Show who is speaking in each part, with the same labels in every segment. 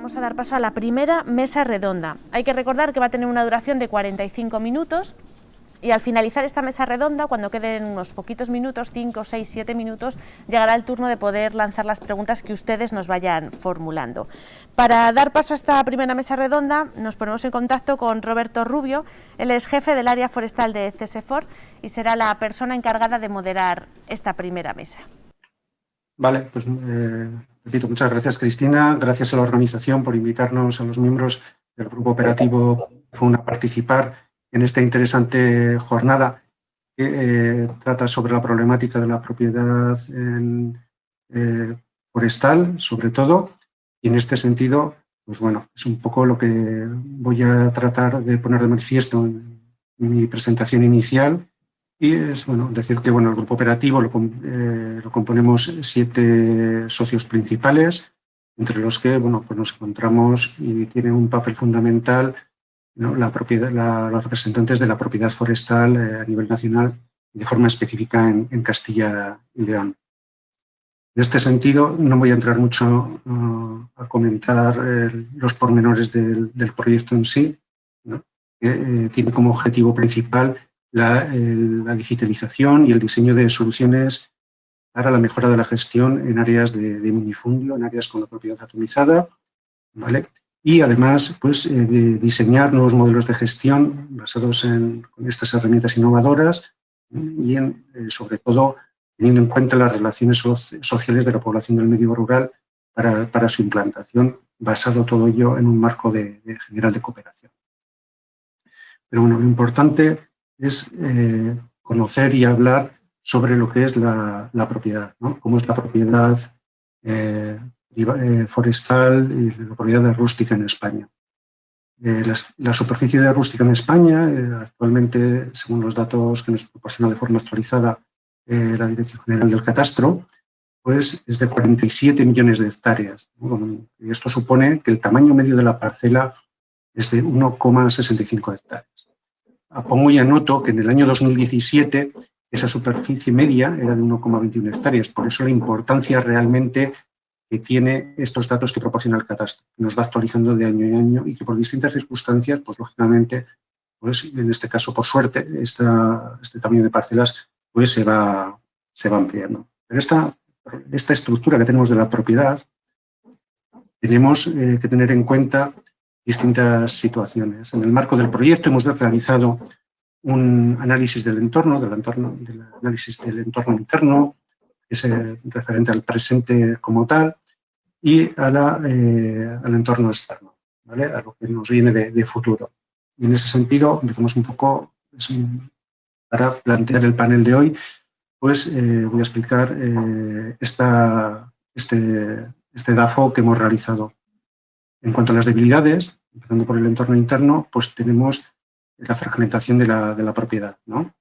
Speaker 1: Vamos a dar paso a la primera mesa redonda. Hay que recordar que va a tener una duración de 45 minutos y al finalizar esta mesa redonda, cuando queden unos poquitos minutos, 5, 6, 7 minutos, llegará el turno de poder lanzar las preguntas que ustedes nos vayan formulando. Para dar paso a esta primera mesa redonda, nos ponemos en contacto con Roberto Rubio. Él es jefe del área forestal de CESEFOR y será la persona encargada de moderar esta primera mesa.
Speaker 2: Vale, pues repito, muchas gracias, Cristina. Gracias a la organización por invitarnos a los miembros del Grupo Operativo FUN a participar en esta interesante jornada que trata sobre la problemática de la propiedad forestal, sobre todo. Y en este sentido, pues bueno, es un poco lo que voy a tratar de poner de manifiesto en mi presentación inicial. Y es bueno decir que bueno, el grupo operativo lo componemos 7 socios principales, entre los que bueno, pues nos encontramos y tiene un papel fundamental, ¿no?, los representantes de la propiedad forestal a nivel nacional y de forma específica en Castilla y León. En este sentido, no voy a entrar mucho a comentar los pormenores del proyecto en sí, ¿no?, que tiene como objetivo principal la digitalización y el diseño de soluciones para la mejora de la gestión en áreas de minifundio, en áreas con la propiedad atomizada, ¿vale? Y además, pues, de diseñar nuevos modelos de gestión basados en estas herramientas innovadoras y sobre todo, teniendo en cuenta las relaciones sociales de la población del medio rural para su implantación, basado todo ello en un marco general de cooperación. Pero bueno, lo importante es conocer y hablar sobre lo que es la propiedad, ¿no? Cómo es la propiedad forestal y la propiedad rústica en España. La superficie de rústica en España, actualmente, según los datos que nos proporciona de forma actualizada la Dirección General del Catastro, pues es de 47 millones de hectáreas, ¿no? Y esto supone que el tamaño medio de la parcela es de 1,65 hectáreas. Pongo y anoto que en el año 2017 esa superficie media era de 1,21 hectáreas. Por eso la importancia realmente que tiene estos datos que proporciona el catastro. Nos va actualizando de año en año y que por distintas circunstancias, pues lógicamente, pues en este caso, por suerte, este tamaño de parcelas pues se va ampliando. Pero esta estructura que tenemos de la propiedad, tenemos que tener en cuenta distintas situaciones. En el marco del proyecto hemos realizado un análisis del entorno análisis del entorno interno, que es referente al presente como tal, y al entorno externo, ¿vale?, a lo que nos viene de futuro. Y en ese sentido, empezamos un poco, para plantear el panel de hoy, pues voy a explicar este DAFO que hemos realizado. En cuanto a las debilidades, empezando por el entorno interno, pues tenemos la fragmentación de la propiedad, ¿no?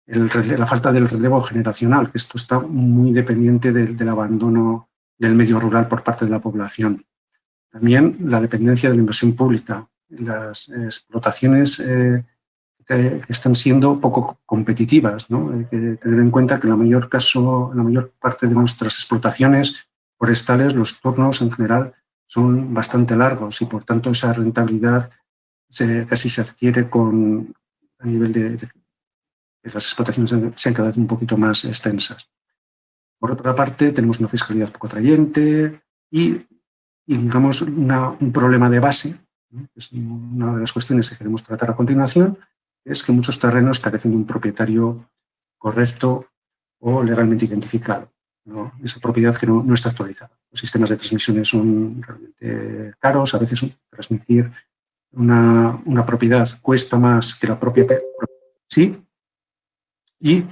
Speaker 2: La falta del relevo generacional, que esto está muy dependiente del abandono del medio rural por parte de la población. También la dependencia de la inversión pública, las explotaciones que están siendo poco competitivas, ¿no? Hay que tener en cuenta que en la mayor parte de nuestras explotaciones forestales, los turnos en general son bastante largos y, por tanto, esa rentabilidad casi se adquiere a nivel de las explotaciones se han quedado un poquito más extensas. Por otra parte, tenemos una fiscalidad poco atrayente y digamos, un problema de base, ¿no?, que es una de las cuestiones que queremos tratar a continuación, es que muchos terrenos carecen de un propietario correcto o legalmente identificado, ¿no? Esa propiedad que no está actualizada. Los sistemas de transmisiones son realmente caros, a veces transmitir una propiedad cuesta más que la propia sí, y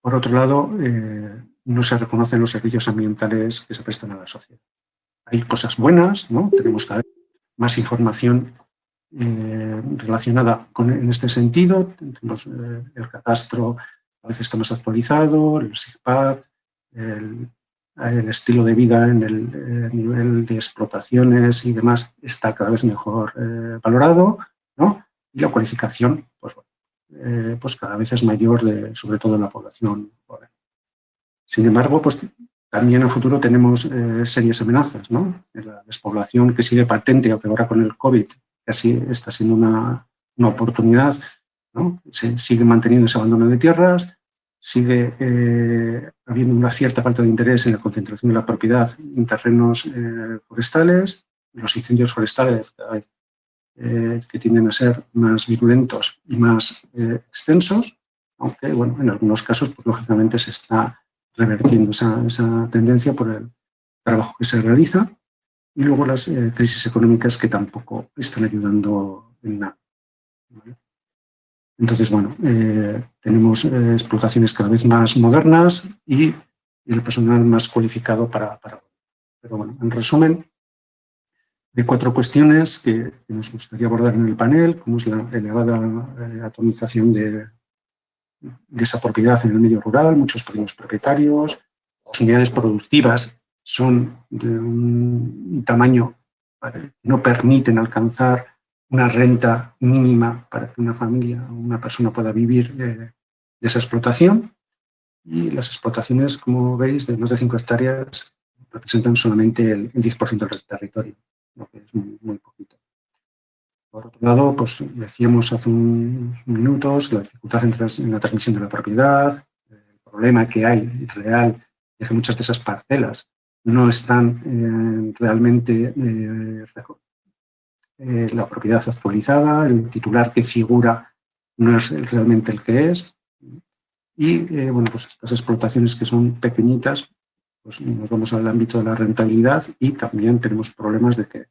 Speaker 2: por otro lado no se reconocen los servicios ambientales que se prestan a la sociedad. Hay cosas buenas, ¿no? Tenemos cada vez más información relacionada en este sentido. Tenemos el catastro, a veces está más actualizado, el SIGPAC, el estilo de vida en el nivel de explotaciones y demás está cada vez mejor valorado, ¿no? Y la cualificación, pues cada vez es mayor, sobre todo en la población joven. Sin embargo, pues también a futuro tenemos serias amenazas, ¿no? La despoblación que sigue patente, aunque ahora con el COVID casi está siendo una oportunidad, ¿no? Se sigue manteniendo ese abandono de tierras, sigue habiendo una cierta falta de interés en la concentración de la propiedad en terrenos forestales, los incendios forestales cada vez que tienden a ser más virulentos y más extensos, aunque, bueno, en algunos casos, pues lógicamente se está revertiendo esa tendencia por el trabajo que se realiza, y luego las crisis económicas que tampoco están ayudando en nada, ¿vale? Entonces, bueno, tenemos explotaciones cada vez más modernas y el personal más cualificado para. Pero bueno, en resumen, de 4 cuestiones que nos gustaría abordar en el panel, como es la elevada atomización de esa propiedad en el medio rural, muchos pequeños propietarios, las unidades productivas son de un tamaño que no permiten alcanzar una renta mínima para que una familia o una persona pueda vivir de esa explotación, y las explotaciones, como veis, de más de 5 hectáreas representan solamente el 10% del territorio, lo que es muy, muy poquito. Por otro lado, pues decíamos hace unos minutos la dificultad en la transmisión de la propiedad, el problema que hay real de que muchas de esas parcelas no están realmente la propiedad actualizada, el titular que figura no es realmente el que es. Y bueno, pues estas explotaciones que son pequeñitas, pues nos vamos al ámbito de la rentabilidad, y también tenemos problemas de que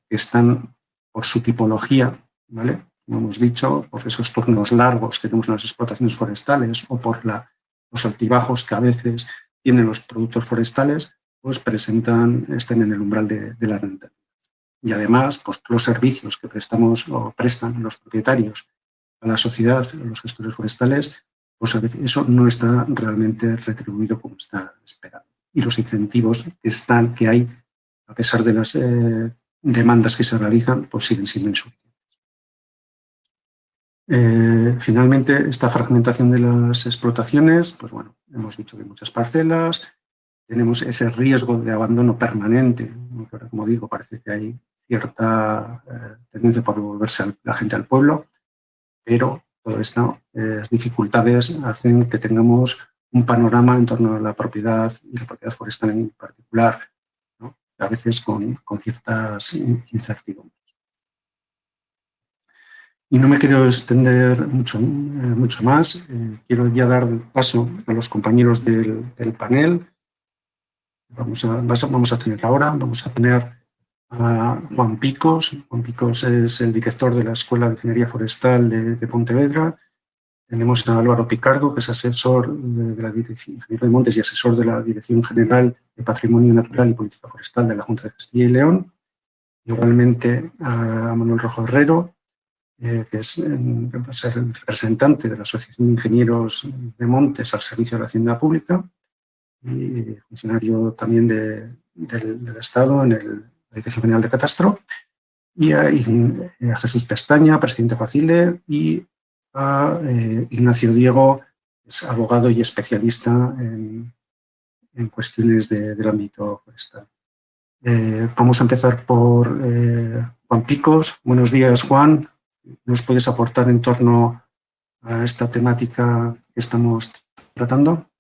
Speaker 2: están por su tipología, ¿vale? Como hemos dicho, por esos turnos largos que tenemos en las explotaciones forestales o por los altibajos que a veces tienen los productos forestales, pues están en el umbral de la rentabilidad. Y además, pues los servicios que prestamos o prestan los propietarios a la sociedad, a los gestores forestales, pues a veces eso no está realmente retribuido como está esperado. Y los incentivos que hay, a pesar de las demandas que se realizan, pues siguen siendo insuficientes. Finalmente, esta fragmentación de las explotaciones, pues bueno, hemos dicho que hay muchas parcelas, tenemos ese riesgo de abandono permanente, aunque ahora, como digo, parece que hay cierta tendencia por volverse la gente al pueblo, pero todas estas dificultades hacen que tengamos un panorama en torno a la propiedad y la propiedad forestal en particular, ¿no? A veces con ciertas incertidumbres. Y no me quiero extender mucho más. Quiero ya dar paso a los compañeros del panel. Vamos a tener a Juan Picos. Juan Picos es el director de la Escuela de Ingeniería Forestal de Pontevedra. Tenemos a Álvaro Picardo, que es asesor de la Dirección Ingeniero de Montes y asesor de la Dirección General de Patrimonio Natural y Política Forestal de la Junta de Castilla y León. Igualmente a Manuel Rojo Herrero, que va a ser el representante de la Asociación de Ingenieros de Montes al servicio de la Hacienda Pública y funcionario también del Estado en la Dirección General de Catastro, y a Jesús Pestaña, presidente Facile, y a Ignacio Diego, es abogado y especialista en cuestiones del ámbito forestal. Vamos a empezar por Juan Picos. Buenos días, Juan. ¿Nos puedes aportar en torno a esta temática que estamos tratando?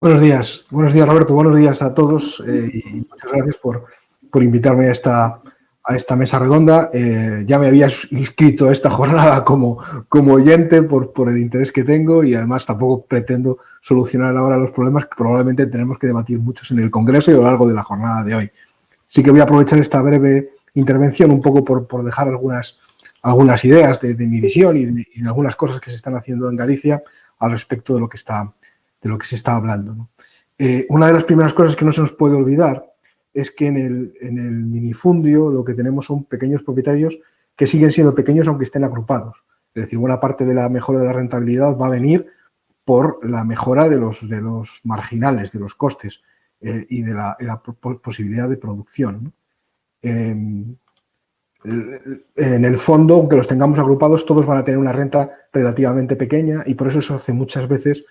Speaker 3: Buenos días, Roberto, buenos días a todos y muchas gracias por invitarme a esta mesa redonda. Ya me había inscrito a esta jornada como oyente por el interés que tengo, y además tampoco pretendo solucionar ahora los problemas que probablemente tenemos que debatir muchos en el Congreso y a lo largo de la jornada de hoy. Sí que voy a aprovechar esta breve intervención un poco por dejar algunas ideas de mi visión y de algunas cosas que se están haciendo en Galicia al respecto de lo que se está hablando, ¿no? Una de las primeras cosas que no se nos puede olvidar es que en el minifundio lo que tenemos son pequeños propietarios que siguen siendo pequeños aunque estén agrupados. Es decir, buena parte de la mejora de la rentabilidad va a venir por la mejora de los marginales, de los costes y de la posibilidad de producción, ¿no? En el fondo, aunque los tengamos agrupados, todos van a tener una renta relativamente pequeña, y por eso hace muchas veces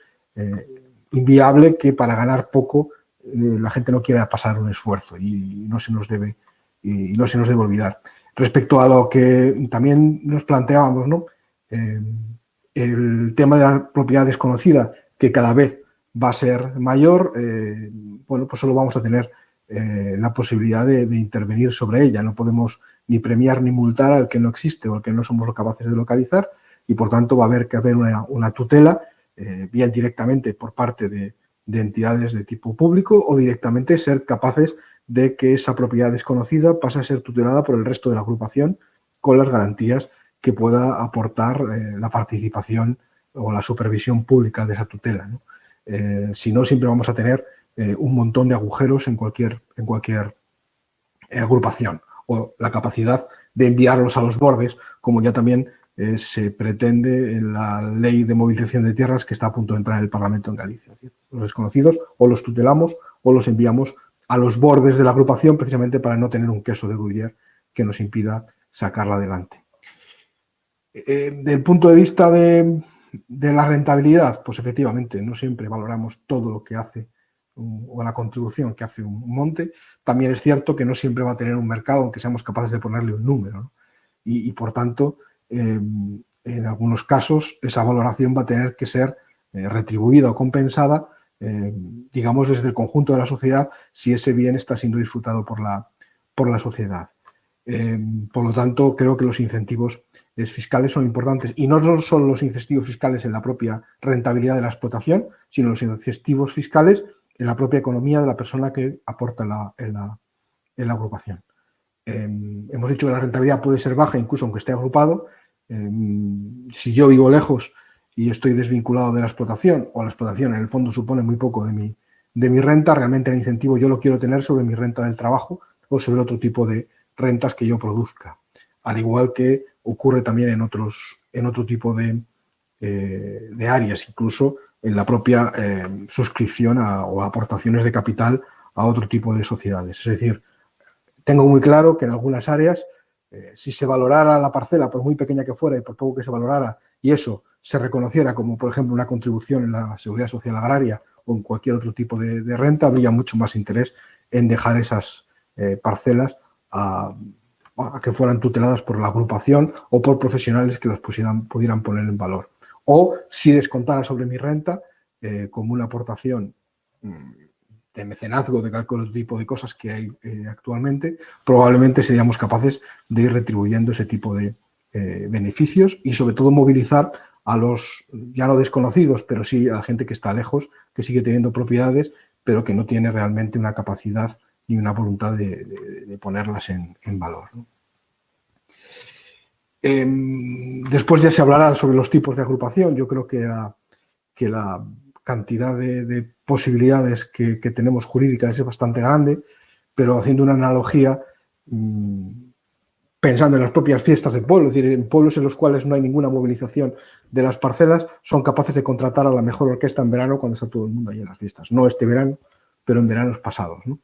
Speaker 3: inviable que para ganar poco la gente no quiera pasar un esfuerzo y no se nos debe olvidar. Respecto a lo que también nos planteábamos, ¿no? El tema de la propiedad desconocida, que cada vez va a ser mayor, bueno, pues solo vamos a tener la posibilidad de intervenir sobre ella. No podemos ni premiar ni multar al que no existe o al que no somos capaces de localizar, y por tanto va a haber que haber una tutela, bien directamente por parte de entidades de tipo público o directamente ser capaces de que esa propiedad desconocida pase a ser tutelada por el resto de la agrupación con las garantías que pueda aportar la participación o la supervisión pública de esa tutela, ¿no? Si no, siempre vamos a tener un montón de agujeros en cualquier agrupación, o la capacidad de enviarlos a los bordes, como ya también se pretende en la ley de movilización de tierras que está a punto de entrar en el Parlamento en Galicia. Los desconocidos o los tutelamos o los enviamos a los bordes de la agrupación, precisamente para no tener un queso de Gruyère que nos impida sacarla adelante. Desde el punto de vista de la rentabilidad, pues efectivamente no siempre valoramos todo lo que hace o la contribución que hace un monte. También es cierto que no siempre va a tener un mercado aunque seamos capaces de ponerle un número, ¿no? Y por tanto, en algunos casos esa valoración va a tener que ser retribuida o compensada, digamos, desde el conjunto de la sociedad, si ese bien está siendo disfrutado por la sociedad. Por lo tanto, creo que los incentivos fiscales son importantes, y no solo los incentivos fiscales en la propia rentabilidad de la explotación, sino los incentivos fiscales en la propia economía de la persona que aporta en la agrupación. Hemos dicho que la rentabilidad puede ser baja incluso aunque esté agrupado. Si yo vivo lejos y estoy desvinculado de la explotación, o la explotación en el fondo supone muy poco de mi renta, realmente el incentivo yo lo quiero tener sobre mi renta del trabajo o sobre otro tipo de rentas que yo produzca, al igual que ocurre también en otro tipo de áreas, incluso en la propia suscripción o aportaciones de capital a otro tipo de sociedades. Es decir, tengo muy claro que en algunas áreas, si se valorara la parcela, por muy pequeña que fuera y por poco que se valorara, y eso se reconociera como, por ejemplo, una contribución en la seguridad social agraria o en cualquier otro tipo de renta, habría mucho más interés en dejar esas parcelas a que fueran tuteladas por la agrupación o por profesionales que los pudieran poner en valor. O si descontara sobre mi renta como una aportación de mecenazgo, de cualquier tipo de cosas que hay actualmente, probablemente seríamos capaces de ir retribuyendo ese tipo de beneficios y sobre todo movilizar a los ya no desconocidos, pero sí a la gente que está lejos, que sigue teniendo propiedades, pero que no tiene realmente una capacidad ni una voluntad de ponerlas en valor, ¿no? Después ya se hablará sobre los tipos de agrupación. Yo creo que la cantidad de posibilidades que tenemos jurídicas es bastante grande, pero haciendo una analogía, pensando en las propias fiestas del pueblo, es decir, en pueblos en los cuales no hay ninguna movilización de las parcelas, son capaces de contratar a la mejor orquesta en verano cuando está todo el mundo ahí en las fiestas. No este verano, pero en veranos pasados, ¿no?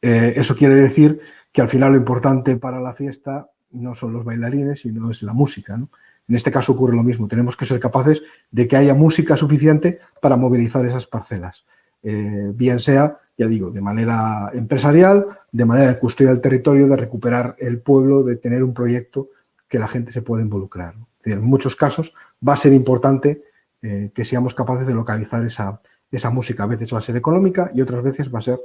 Speaker 3: Eso quiere decir que al final lo importante para la fiesta no son los bailarines, sino es la música, ¿no? En este caso ocurre lo mismo. Tenemos que ser capaces de que haya música suficiente para movilizar esas parcelas. Bien sea, ya digo, de manera empresarial, de manera de custodia del territorio, de recuperar el pueblo, de tener un proyecto que la gente se pueda involucrar, ¿no? Es decir, en muchos casos va a ser importante que seamos capaces de localizar esa música. A veces va a ser económica y otras veces va a ser,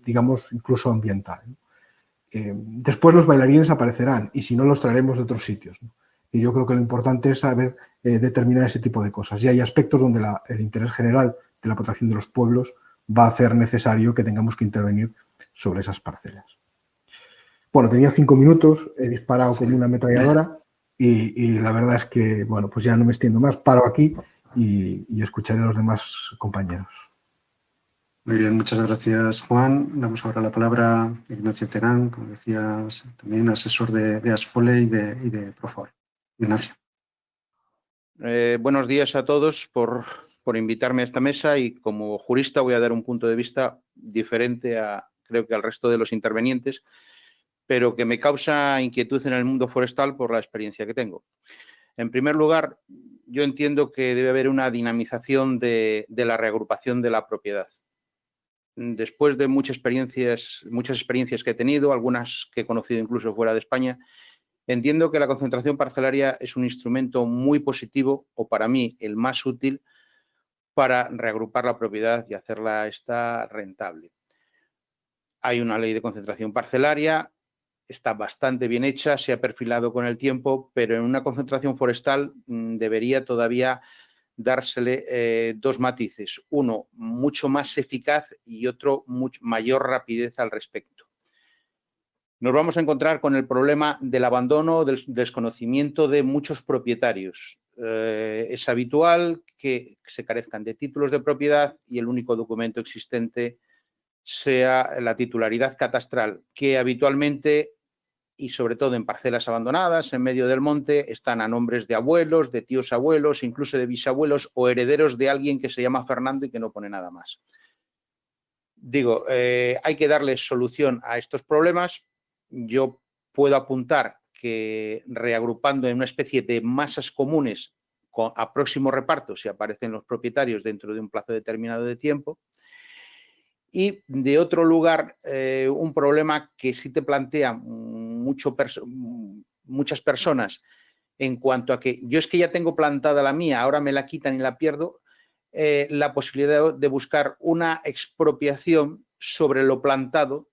Speaker 3: digamos, incluso ambiental, ¿no? Después los bailarines aparecerán y si no los traeremos de otros sitios, ¿no? Y yo creo que lo importante es saber determinar ese tipo de cosas. Y hay aspectos donde el interés general de la protección de los pueblos va a hacer necesario que tengamos que intervenir sobre esas parcelas. Bueno, tenía 5 minutos, he disparado como una ametralladora y la verdad es que, bueno, pues ya no me extiendo más, paro aquí y escucharé a los demás compañeros.
Speaker 2: Muy bien, muchas gracias, Juan. Damos ahora la palabra a Ignacio Terán, como decías, también asesor de Asfole y de Profor. Ignacio.
Speaker 4: Buenos días a todos por invitarme a esta mesa y como jurista voy a dar un punto de vista diferente creo que al resto de los intervenientes, pero que me causa inquietud en el mundo forestal por la experiencia que tengo. En primer lugar, yo entiendo que debe haber una dinamización de la reagrupación de la propiedad. Después de muchas experiencias que he tenido, algunas que he conocido incluso fuera de España, entiendo que la concentración parcelaria es un instrumento muy positivo, o para mí el más útil, para reagrupar la propiedad y hacerla esta rentable. Hay una ley de concentración parcelaria, está bastante bien hecha, se ha perfilado con el tiempo, pero en una concentración forestal debería todavía dársele dos matices. Uno, mucho más eficaz, y otro, mayor rapidez al respecto. Nos vamos a encontrar con el problema del abandono, del desconocimiento de muchos propietarios. Es habitual que se carezcan de títulos de propiedad y el único documento existente sea la titularidad catastral, que habitualmente, y sobre todo en parcelas abandonadas en medio del monte, están a nombres de abuelos, de tíos abuelos, incluso de bisabuelos o herederos de alguien que se llama Fernando y que no pone nada más. Digo, hay que darle solución a estos problemas. Yo puedo apuntar que reagrupando en una especie de masas comunes a próximo reparto, si aparecen los propietarios dentro de un plazo determinado de tiempo. Y de otro lugar, un problema que sí te plantea muchas personas en cuanto a que yo es que ya tengo plantada la mía, ahora me la quitan y la pierdo, la posibilidad de buscar una expropiación sobre lo plantado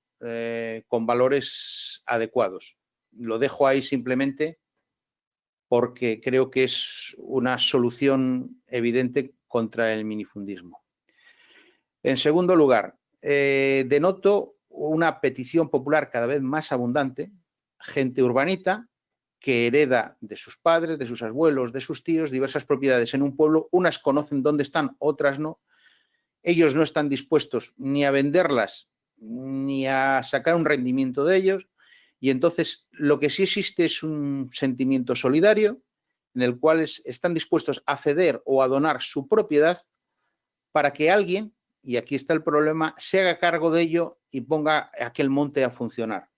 Speaker 4: con valores adecuados. Lo dejo ahí simplemente porque creo que es una solución evidente contra el minifundismo. En segundo lugar, denoto una petición popular cada vez más abundante, gente urbanita que hereda de sus padres, de sus abuelos, de sus tíos, diversas propiedades en un pueblo, unas conocen dónde están, otras no. Ellos no están dispuestos ni a venderlas ni a sacar un rendimiento de ellos, y entonces lo que sí existe es un sentimiento solidario en el cual están dispuestos a ceder o a donar su propiedad para que alguien, y aquí está el problema, se haga cargo de ello y ponga aquel monte a funcionar.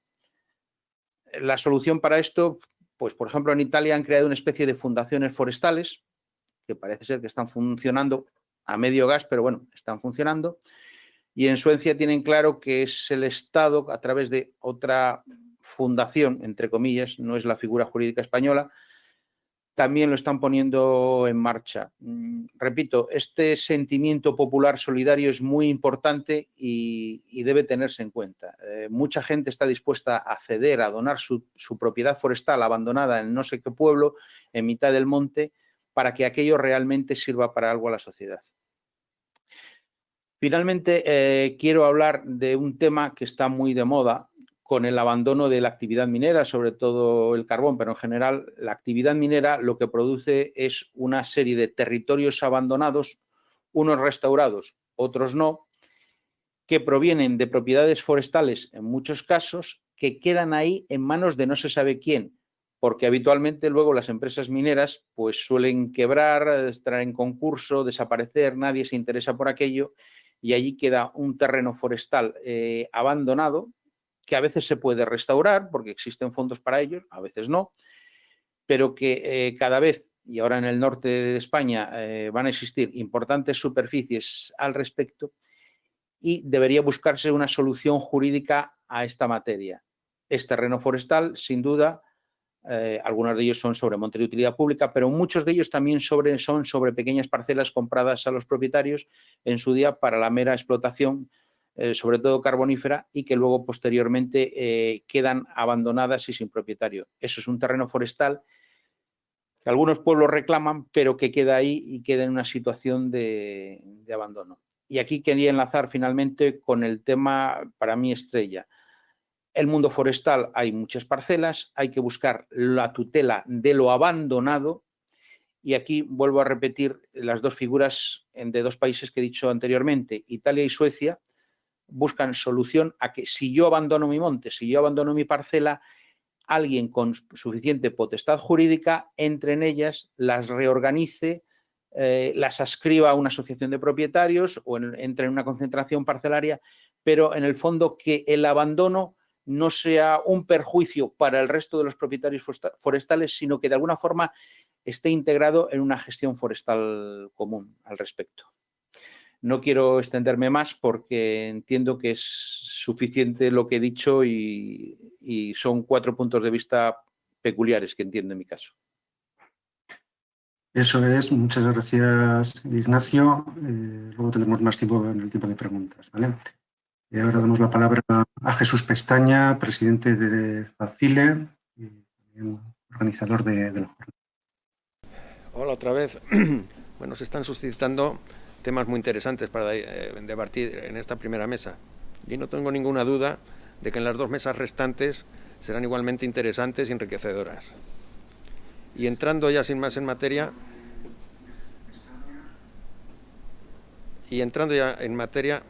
Speaker 4: La solución para esto, pues por ejemplo en Italia han creado una especie de fundaciones forestales que parece ser que están funcionando a medio gas, pero bueno, están funcionando. Y en Suecia tienen claro que es el Estado, a través de otra fundación, entre comillas, no es la figura jurídica española, también lo están poniendo en marcha. Repito, este sentimiento popular solidario es muy importante y debe tenerse en cuenta. Mucha gente está dispuesta a ceder, a donar su propiedad forestal abandonada en no sé qué pueblo, en mitad del monte, para que aquello realmente sirva para algo a la sociedad. Finalmente, quiero hablar de un tema que está muy de moda con el abandono de la actividad minera, sobre todo el carbón, pero en general la actividad minera lo que produce es una serie de territorios abandonados, unos restaurados, otros no, que provienen de propiedades forestales en muchos casos, que quedan ahí en manos de no se sabe quién, porque habitualmente luego las empresas mineras pues suelen quebrar, estar en concurso, desaparecer, nadie se interesa por aquello, y allí queda un terreno forestal abandonado, que a veces se puede restaurar porque existen fondos para ello, a veces no, pero que cada vez, y ahora en el norte de España van a existir importantes superficies al respecto, y debería buscarse una solución jurídica a esta materia. Es terreno forestal, sin duda. Algunos de ellos son sobre monte de utilidad pública, pero muchos de ellos también son sobre pequeñas parcelas compradas a los propietarios en su día para la mera explotación, sobre todo carbonífera, y que luego posteriormente quedan abandonadas y sin propietario. Eso es un terreno forestal que algunos pueblos reclaman, pero que queda ahí y queda en una situación de abandono. Y aquí quería enlazar finalmente con el tema, para mí, estrella. El mundo forestal, hay muchas parcelas, hay que buscar la tutela de lo abandonado, y aquí vuelvo a repetir las dos figuras de dos países que he dicho anteriormente, Italia y Suecia, buscan solución a que si yo abandono mi monte, si yo abandono mi parcela, alguien con suficiente potestad jurídica entre en ellas, las reorganice, las adscriba a una asociación de propietarios o entre en una concentración parcelaria, pero en el fondo que el abandono no sea un perjuicio para el resto de los propietarios forestales, sino que de alguna forma esté integrado en una gestión forestal común al respecto. No quiero extenderme más porque entiendo que es suficiente lo que he dicho y son 4 puntos de vista peculiares que entiendo en mi caso.
Speaker 2: Eso es, muchas gracias, Ignacio. Luego tendremos más tiempo en el tiempo de preguntas, ¿vale? Y ahora damos la palabra a Jesús Pestaña, presidente de FACILE y organizador de la jornada.
Speaker 5: Hola otra vez. Bueno, se están suscitando temas muy interesantes para debatir en esta primera mesa. Y no tengo ninguna duda de que en las 2 mesas restantes serán igualmente interesantes y enriquecedoras. Y entrando ya sin más en materia,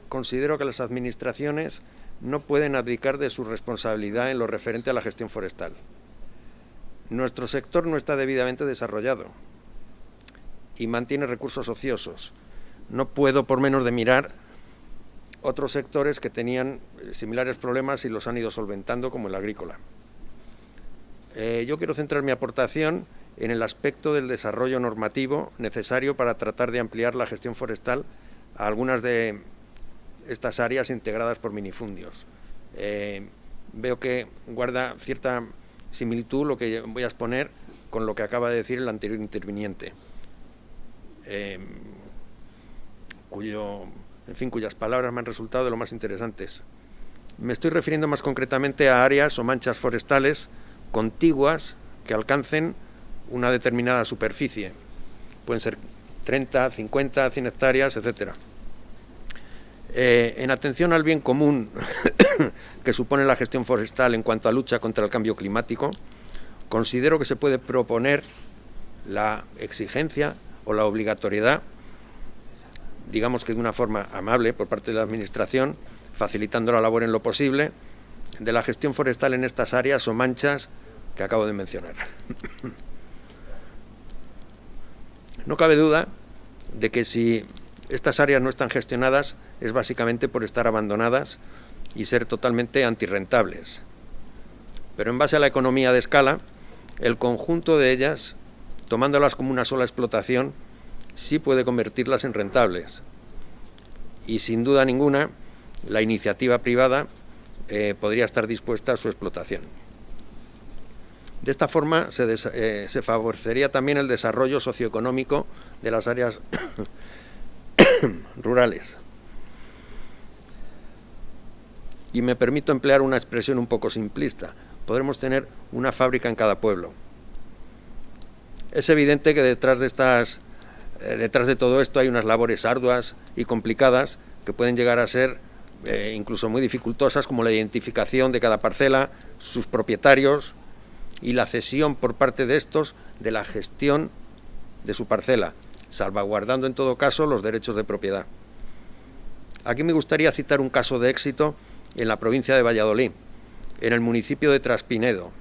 Speaker 5: considero que las administraciones no pueden abdicar de su responsabilidad en lo referente a la gestión forestal. Nuestro sector no está debidamente desarrollado y mantiene recursos ociosos. No puedo por menos de mirar otros sectores que tenían similares problemas y los han ido solventando, como el agrícola. Yo quiero centrar mi aportación en el aspecto del desarrollo normativo necesario para tratar de ampliar la gestión forestal a algunas de estas áreas integradas por minifundios. Veo que guarda cierta similitud lo que voy a exponer con lo que acaba de decir el anterior interviniente, cuyas palabras me han resultado de lo más interesantes. Me estoy refiriendo más concretamente a áreas o manchas forestales contiguas que alcancen una determinada superficie. Pueden ser 30, 50, 100 hectáreas, etc. En atención al bien común que supone la gestión forestal en cuanto a lucha contra el cambio climático, considero que se puede proponer la exigencia o la obligatoriedad, digamos que de una forma amable por parte de la Administración, facilitando la labor en lo posible, de la gestión forestal en estas áreas o manchas que acabo de mencionar. No cabe duda de que si estas áreas no están gestionadas es básicamente por estar abandonadas y ser totalmente antirrentables. Pero en base a la economía de escala, el conjunto de ellas, tomándolas como una sola explotación, sí puede convertirlas en rentables. Y sin duda ninguna, la iniciativa privada podría estar dispuesta a su explotación. De esta forma se favorecería también el desarrollo socioeconómico de las áreas rurales. Y me permito emplear una expresión un poco simplista. Podremos tener una fábrica en cada pueblo. Es evidente que detrás de todo esto hay unas labores arduas y complicadas que pueden llegar a ser incluso muy dificultosas, como la identificación de cada parcela, sus propietarios y la cesión por parte de estos de la gestión de su parcela, salvaguardando en todo caso los derechos de propiedad. Aquí me gustaría citar un caso de éxito en la provincia de Valladolid, en el municipio de Traspinedo,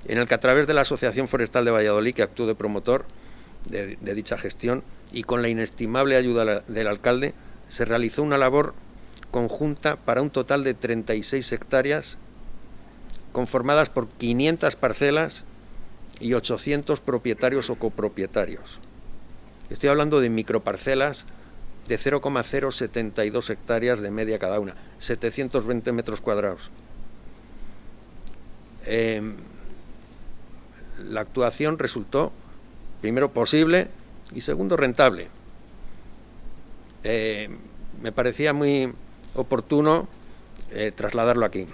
Speaker 5: en el que a través de la Asociación Forestal de Valladolid, que actuó de promotor de dicha gestión, y con la inestimable ayuda del alcalde, se realizó una labor conjunta para un total de 36 hectáreas, conformadas por 500 parcelas y 800 propietarios o copropietarios. Estoy hablando de microparcelas de 0,072 hectáreas de media cada una, 720 metros cuadrados. La actuación resultó, primero, posible y segundo, rentable. Me parecía muy oportuno trasladarlo aquí.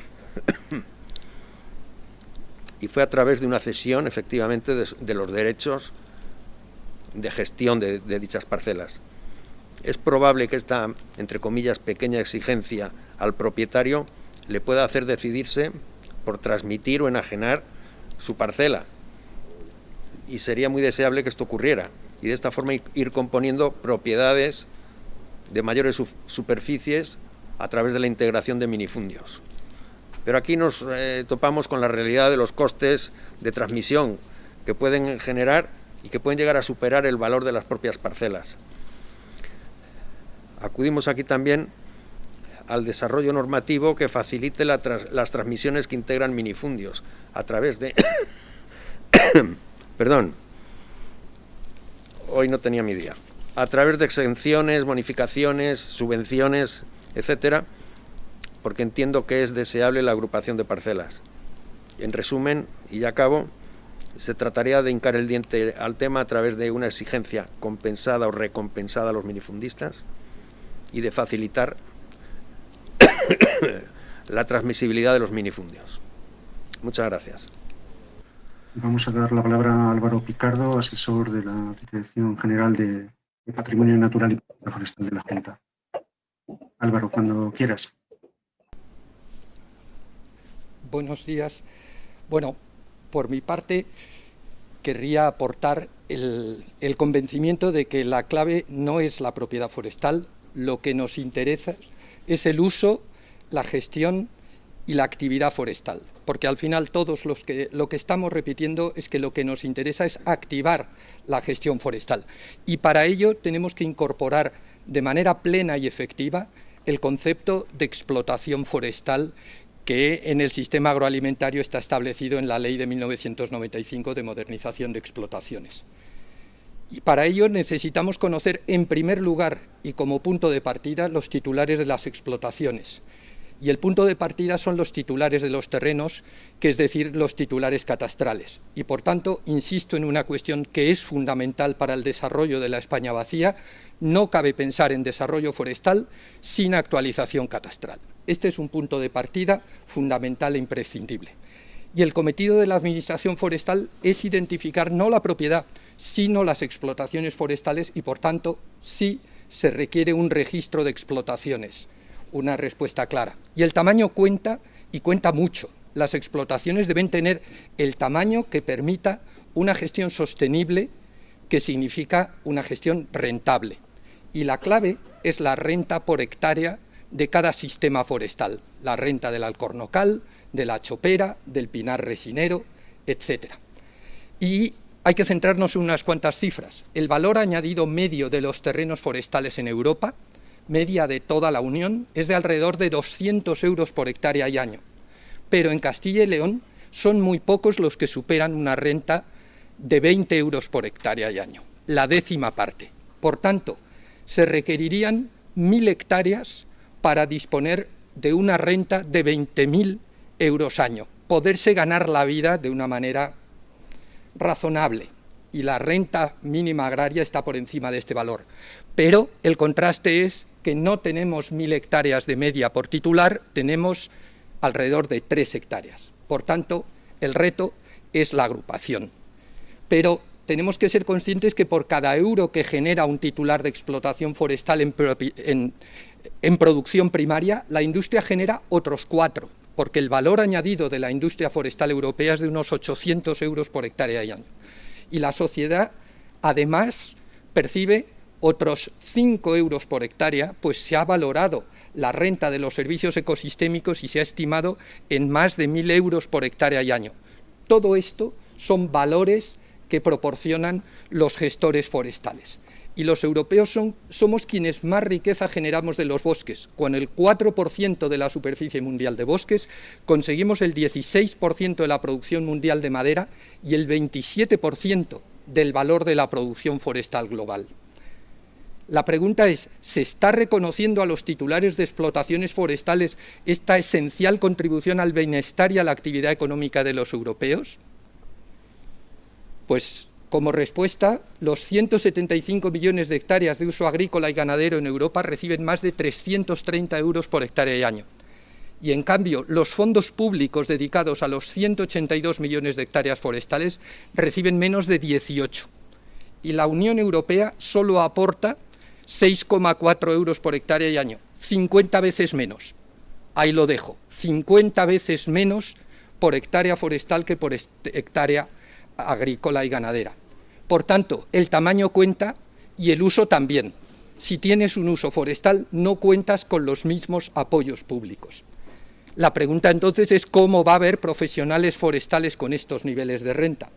Speaker 5: Y fue a través de una cesión, efectivamente, de los derechos de gestión de dichas parcelas. Es probable que esta, entre comillas, pequeña exigencia al propietario le pueda hacer decidirse por transmitir o enajenar su parcela. Y sería muy deseable que esto ocurriera. Y de esta forma ir componiendo propiedades de mayores superficies a través de la integración de minifundios. Pero aquí nos topamos con la realidad de los costes de transmisión que pueden generar y que pueden llegar a superar el valor de las propias parcelas. Acudimos aquí también al desarrollo normativo que facilite las transmisiones que integran minifundios a través de perdón, hoy no tenía mi día, a través de exenciones, bonificaciones, subvenciones, etcétera, porque entiendo que es deseable la agrupación de parcelas. En resumen, y ya acabo, se trataría de hincar el diente al tema a través de una exigencia compensada o recompensada a los minifundistas y de facilitar la transmisibilidad de los minifundios. Muchas gracias.
Speaker 2: Vamos a dar la palabra a Álvaro Picardo, asesor de la Dirección General de Patrimonio Natural y Política Forestal de la Junta. Álvaro, cuando quieras.
Speaker 6: Buenos días. Bueno, por mi parte, querría aportar el convencimiento de que la clave no es la propiedad forestal, lo que nos interesa es el uso, la gestión y la actividad forestal, porque al final todos lo que estamos repitiendo es que lo que nos interesa es activar la gestión forestal, y para ello tenemos que incorporar de manera plena y efectiva el concepto de explotación forestal que en el sistema agroalimentario está establecido en la Ley de 1995 de modernización de explotaciones. Y para ello necesitamos conocer en primer lugar y como punto de partida los titulares de las explotaciones. Y el punto de partida son los titulares de los terrenos, que es decir, los titulares catastrales. Y por tanto, insisto en una cuestión que es fundamental para el desarrollo de la España vacía: no cabe pensar en desarrollo forestal sin actualización catastral. Este es un punto de partida fundamental e imprescindible. Y el cometido de la Administración forestal es identificar no la propiedad, sino las explotaciones forestales, y por tanto sí se requiere un registro de explotaciones. Una respuesta clara. Y el tamaño cuenta, y cuenta mucho. Las explotaciones deben tener el tamaño que permita una gestión sostenible, que significa una gestión rentable. Y la clave es la renta por hectárea de cada sistema forestal. La renta del alcornocal, de la chopera, del pinar resinero, etc. Y hay que centrarnos en unas cuantas cifras. El valor añadido medio de los terrenos forestales en Europa, media de toda la Unión, es de alrededor de 200 euros por hectárea y año. Pero en Castilla y León son muy pocos los que superan una renta de 20 euros por hectárea y año, la décima parte. Por tanto, se requerirían 1.000 hectáreas para disponer de una renta de 20.000 euros año, poderse ganar la vida de una manera razonable. Y la renta mínima agraria está por encima de este valor. Pero el contraste es que no tenemos 1.000 hectáreas de media por titular, tenemos alrededor de 3 hectáreas. Por tanto, el reto es la agrupación. Pero tenemos que ser conscientes que por cada euro que genera un titular de explotación forestal en producción primaria, la industria genera otros 4, porque el valor añadido de la industria forestal europea es de unos 800 euros por hectárea y año. Y la sociedad, además, percibe otros 5 euros por hectárea, pues se ha valorado la renta de los servicios ecosistémicos y se ha estimado en más de 1.000 euros por hectárea y año. Todo esto son valores que proporcionan los gestores forestales. Y los europeos somos quienes más riqueza generamos de los bosques. Con el 4% de la superficie mundial de bosques conseguimos el 16% de la producción mundial de madera y el 27% del valor de la producción forestal global. La pregunta es, ¿se está reconociendo a los titulares de explotaciones forestales esta esencial contribución al bienestar y a la actividad económica de los europeos? Pues, como respuesta, los 175 millones de hectáreas de uso agrícola y ganadero en Europa reciben más de 330 euros por hectárea y año. Y, en cambio, los fondos públicos dedicados a los 182 millones de hectáreas forestales reciben menos de 18. Y la Unión Europea solo aporta 6,4 euros por hectárea y año, 50 veces menos. Ahí lo dejo, 50 veces menos por hectárea forestal que por hectárea agrícola y ganadera. Por tanto, el tamaño cuenta y el uso también. Si tienes un uso forestal, no cuentas con los mismos apoyos públicos. La pregunta entonces es cómo va a haber profesionales forestales con estos niveles de renta.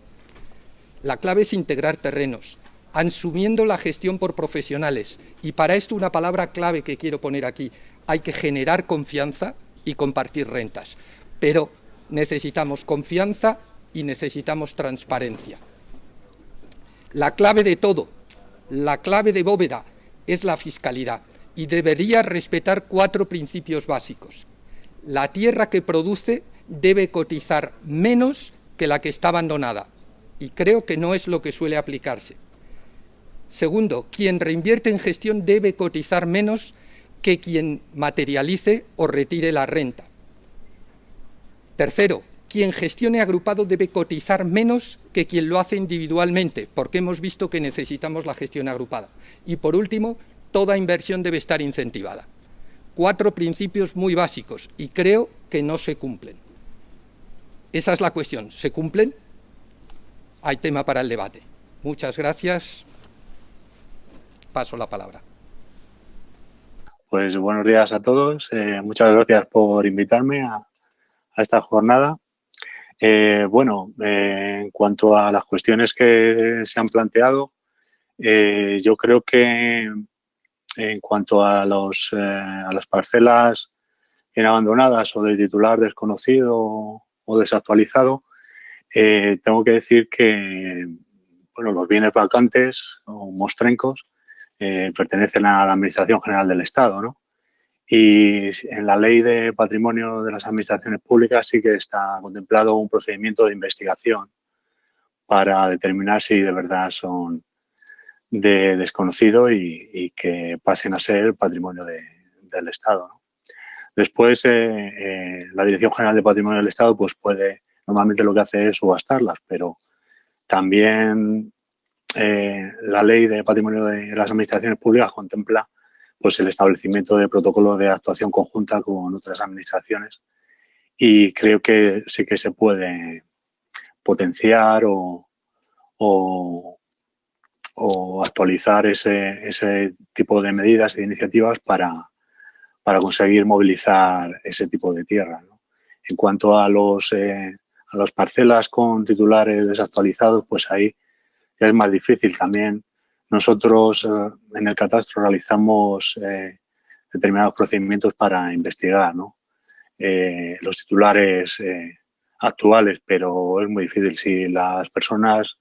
Speaker 6: La clave es integrar terrenos, asumiendo la gestión por profesionales. Y para esto una palabra clave que quiero poner aquí: hay que generar confianza y compartir rentas. Pero necesitamos confianza y necesitamos transparencia. La clave de todo, la clave de bóveda, es la fiscalidad y debería respetar 4 principios básicos. La tierra que produce debe cotizar menos que la que está abandonada, y creo que no es lo que suele aplicarse. Segundo, quien reinvierte en gestión debe cotizar menos que quien materialice o retire la renta. Tercero, quien gestione agrupado debe cotizar menos que quien lo hace individualmente, porque hemos visto que necesitamos la gestión agrupada. Y por último, toda inversión debe estar incentivada. 4 principios muy básicos y creo que no se cumplen. Esa es la cuestión. ¿Se cumplen? Hay tema para el debate. Muchas gracias. Paso la palabra.
Speaker 7: Pues buenos días a todos. Muchas gracias por invitarme a esta jornada. En cuanto a las cuestiones que se han planteado, yo creo que en cuanto a las parcelas bien abandonadas o de titular desconocido o desactualizado, tengo que decir que los bienes vacantes o mostrencos pertenecen a la Administración General del Estado, ¿no? Y en la Ley de Patrimonio de las Administraciones Públicas sí que está contemplado un procedimiento de investigación para determinar si de verdad son de desconocido y que pasen a ser patrimonio del Estado, ¿no? Después, la Dirección General de Patrimonio del Estado pues normalmente lo que hace es subastarlas, pero también la Ley de Patrimonio de las Administraciones Públicas contempla pues el establecimiento de protocolos de actuación conjunta con otras administraciones y creo que sí que se puede potenciar o actualizar ese tipo de medidas e iniciativas para conseguir movilizar ese tipo de tierra, ¿no? En cuanto a las parcelas con titulares desactualizados, pues ahí ya es más difícil. También nosotros en el catastro realizamos determinados procedimientos para investigar, ¿no? Los titulares actuales, pero es muy difícil. Si las personas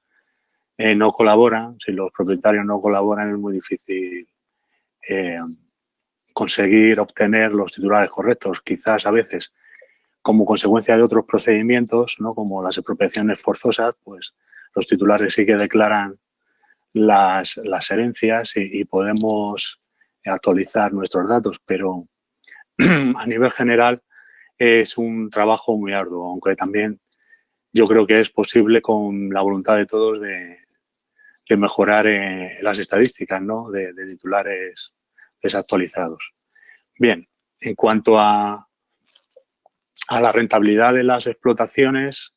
Speaker 7: no colaboran, si los propietarios no colaboran, es muy difícil conseguir obtener los titulares correctos. Quizás a veces, como consecuencia de otros procedimientos, ¿no?, como las expropiaciones forzosas, pues los titulares sí que declaran las herencias y podemos actualizar nuestros datos, pero a nivel general es un trabajo muy arduo, aunque también yo creo que es posible con la voluntad de todos de mejorar las estadísticas, ¿no?, de titulares desactualizados. Bien, en cuanto a la rentabilidad de las explotaciones,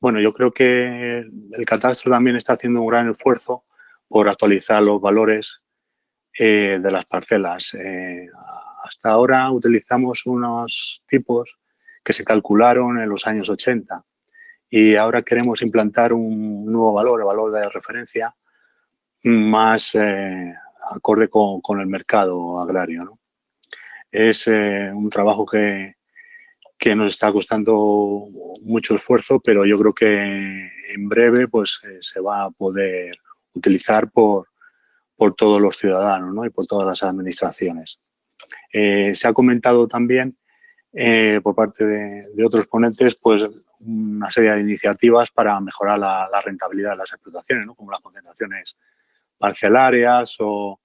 Speaker 7: yo creo que el catastro también está haciendo un gran esfuerzo por actualizar los valores de las parcelas. Hasta ahora utilizamos unos tipos que se calcularon en los años 80 y ahora queremos implantar un nuevo valor, el valor de referencia, más acorde con el mercado agrario, ¿no? Es un trabajo que nos está costando mucho esfuerzo, pero yo creo que en breve pues se va a poder utilizar por todos los ciudadanos, ¿no?, y por todas las administraciones. Se ha comentado también por parte de otros ponentes pues una serie de iniciativas para mejorar la rentabilidad de las explotaciones, ¿no?, como las concentraciones parcelarias o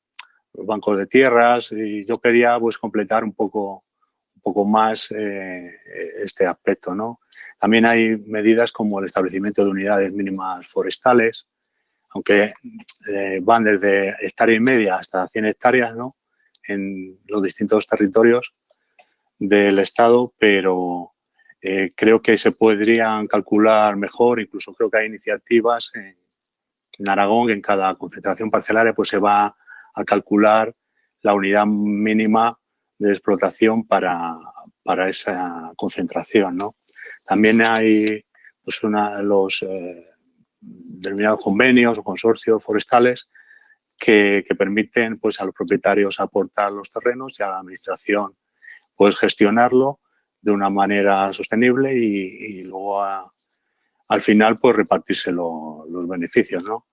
Speaker 7: los bancos de tierras, y yo quería pues completar un poco más este aspecto, ¿no? También hay medidas como el establecimiento de unidades mínimas forestales, aunque van desde hectárea y media hasta 100 hectáreas, ¿no?, en los distintos territorios del Estado, pero creo que se podrían calcular mejor. Incluso creo que hay iniciativas en Aragón, que en cada concentración parcelaria pues se va a calcular la unidad mínima de explotación para esa concentración, ¿no? También hay pues los determinados convenios o consorcios forestales que permiten pues a los propietarios aportar los terrenos y a la administración pues gestionarlo de una manera sostenible y luego al final pues repartirse los beneficios, ¿no?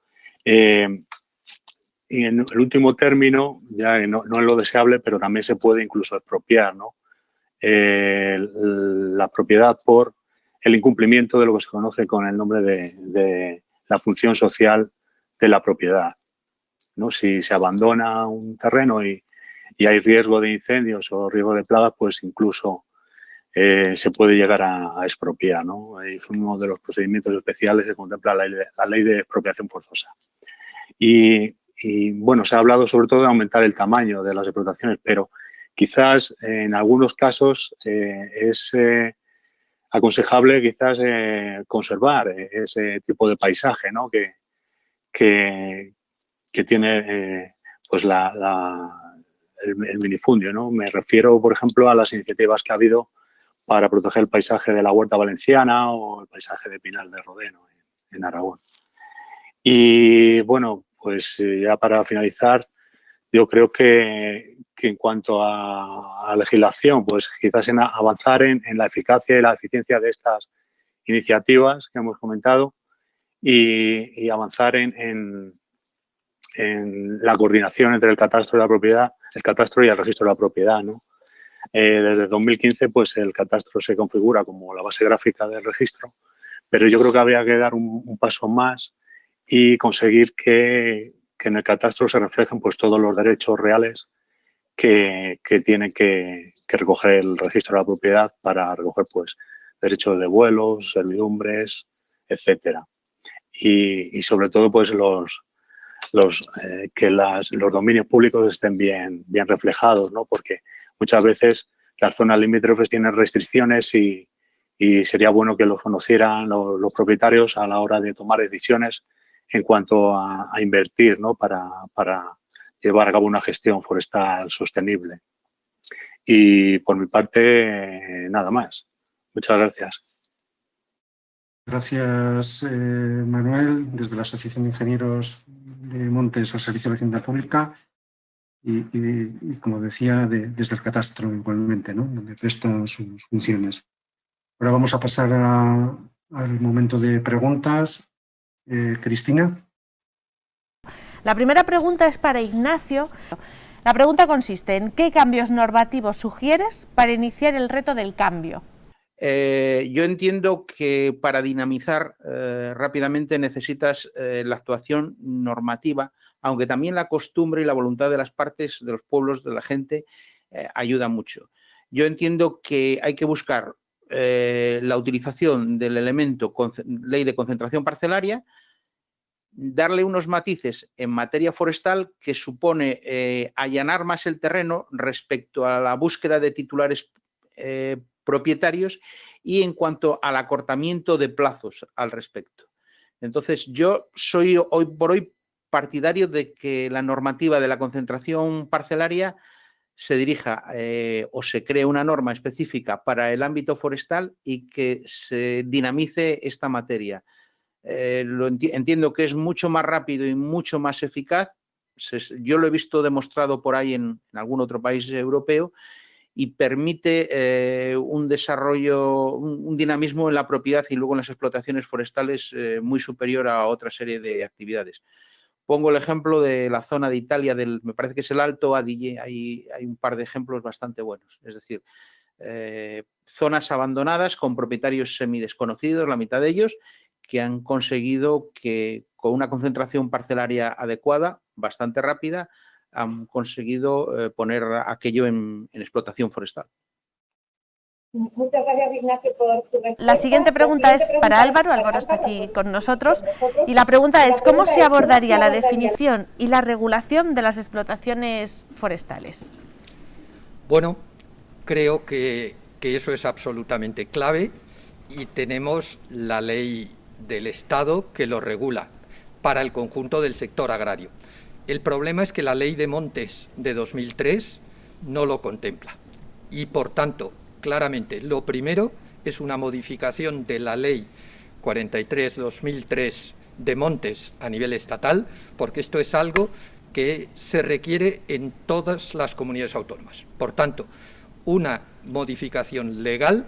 Speaker 7: Y en el último término, ya no es lo deseable, pero también se puede incluso expropiar, ¿no? La propiedad por el incumplimiento de lo que se conoce con el nombre de la función social de la propiedad, ¿no? Si se abandona un terreno y hay riesgo de incendios o riesgo de plagas, pues incluso se puede llegar a expropiar, ¿no? Es uno de los procedimientos especiales que contempla la ley de expropiación forzosa. Y bueno, se ha hablado sobre todo de aumentar el tamaño de las explotaciones, pero quizás en algunos casos es aconsejable quizás conservar ese tipo de paisaje, ¿no? que tiene pues el minifundio, ¿no? Me refiero, por ejemplo, a las iniciativas que ha habido para proteger el paisaje de la Huerta Valenciana o el paisaje de Pinar de Rodeno en Aragón. Y bueno, pues ya para finalizar, yo creo que en cuanto a legislación, pues quizás en avanzar en la eficacia y la eficiencia de estas iniciativas que hemos comentado y avanzar en la coordinación entre el catastro de la propiedad, el catastro y el registro de la propiedad, ¿no? Desde 2015, pues el catastro se configura como la base gráfica del registro, pero yo creo que habría que dar un paso más y conseguir que en el catastro se reflejen pues todos los derechos reales que tiene que recoger el registro de la propiedad para recoger pues derechos de vuelos, servidumbres, etcétera. Y sobre todo pues que los dominios públicos estén bien reflejados, ¿no? Porque muchas veces las zonas limítrofes tienen restricciones y sería bueno que los conocieran los propietarios a la hora de tomar decisiones en cuanto a invertir, ¿no? para llevar a cabo una gestión forestal sostenible. Y por mi parte, nada más. Muchas gracias.
Speaker 2: Gracias, Manuel, desde la Asociación de Ingenieros de Montes al Servicio de Hacienda Pública y como decía, desde el catastro igualmente, ¿no? Donde prestan sus funciones. Ahora vamos a pasar al momento de preguntas. Cristina.
Speaker 1: La primera pregunta es para Ignacio. La pregunta consiste en ¿qué cambios normativos sugieres para iniciar el reto del cambio?
Speaker 4: Yo entiendo que para dinamizar rápidamente necesitas la actuación normativa, aunque también la costumbre y la voluntad de las partes, de los pueblos, de la gente, ayuda mucho. Yo entiendo que hay que buscar la utilización del elemento ley de concentración parcelaria, darle unos matices en materia forestal que supone allanar más el terreno respecto a la búsqueda de titulares propietarios y en cuanto al acortamiento de plazos al respecto. Entonces, yo soy hoy por hoy partidario de que la normativa de la concentración parcelaria se dirija o se cree una norma específica para el ámbito forestal y que se dinamice esta materia. Entiendo que es mucho más rápido y mucho más eficaz. Yo lo he visto demostrado por ahí en algún otro país europeo y permite un desarrollo, un dinamismo en la propiedad y luego en las explotaciones forestales muy superior a otra serie de actividades. Pongo el ejemplo de la zona de Italia, me parece que es el Alto Adige, hay un par de ejemplos bastante buenos. Es decir, zonas abandonadas con propietarios semidesconocidos, la mitad de ellos, que han conseguido que con una concentración parcelaria adecuada, bastante rápida, han conseguido poner aquello en explotación forestal.
Speaker 8: Muchas gracias, Ignacio, por tu respuesta.
Speaker 1: La siguiente pregunta es para Álvaro. Álvaro está aquí con nosotros. Y la pregunta es, ¿cómo se abordaría la definición y la regulación de las explotaciones forestales?
Speaker 6: Bueno, creo que eso es absolutamente clave y tenemos la ley del Estado que lo regula para el conjunto del sector agrario. El problema es que la ley de montes de 2003 no lo contempla y, por tanto, claramente, lo primero es una modificación de la ley 43/2003 de montes a nivel estatal, porque esto es algo que se requiere en todas las comunidades autónomas. Por tanto, una modificación legal